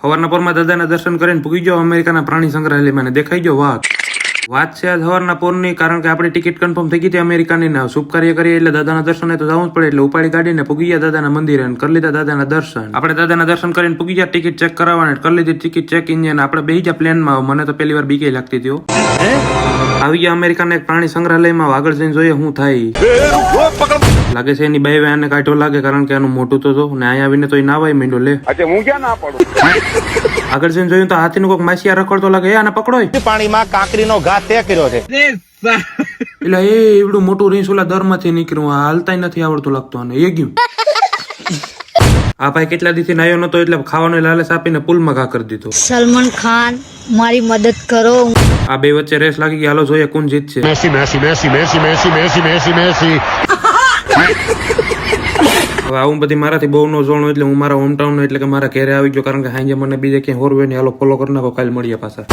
સવારના પોરમાં દાદાના દર્શન કરીને પૂગી ગયો અમેરિકાના પ્રાણી સંગ્રહાલયમાં ને દેખાઈ ગયો વાઘ. વાત છે આજ સવારના પોરની, કારણ કે આપણી ટિકિટ કન્ફર્મ થઈ ગઈ હતી અમેરિકાની ને શુભ કાર્ય કરીએ એટલે દાદાના દર્શન તો જવું જ પડે એટલે ઉપાડી કાઢીને પૂગી ગયા દાદાના મંદિરે અને કરી લીધા દાદાના દર્શન. આપણે દાદાના દર્શન કરીને પૂગી ગયા, ટિકિટ ચેક કરાવવાની કરી લીધી ટિકિટ ચેક ઇન ને આપણે બેસી ગયા પ્લેનમાં. મને તો પહેલી વાર બીકે લાગતી હતી. આવી ગયા અમેરિકાના એક પ્રાણી સંગ્રહાલયમાં. આગળ જઈને જોઈએ શું થાય. લાગે છે એની બાઈ આને કાઢો લાગે, કારણ કે આનું મોટું તો ને અહીંયા આવીને તો એ નાવાય મીંડો લે. હું ક્યાં ના પડું. આગળ જઈને જોયું તો હાથીનું કોઈક માસિયા રખડતો લાગે. આને પકડો. પાણીમાં કાંકરીનો ઘા તે કર્યો છે એટલે એ એવડું મોટું રીંસ ઓલા દર માંથી નીકળ્યું. હાલતાય નથી આવડતું લાગતું અને એ ગયું. આ ભાઈ કેટલા દિવસથી નાયો નતો એટલે ખાવાનો લાલચ આપીને પુલમાં ઘા કરી દીધો. સલમાન ખાન મારી મદદ કરો. આ બે વચ્ચે રેસ લાગી ગઈ. હાલો જોઈએ કોણ જીતશે. Messi Messi Messi Messi Messi Messi Messi Messi. હવે આવું બધી મારાથી બહુ નો જોણું એટલે હું મારા હોમટાઉન એટલે કે મારા ઘરે આવી ગયો, કારણ કે હાંજે મને બીજે ક્યાંય હોરવે નહીં. હાલો ફોલો કરી નાખો, કાલે મળીએ પાછા.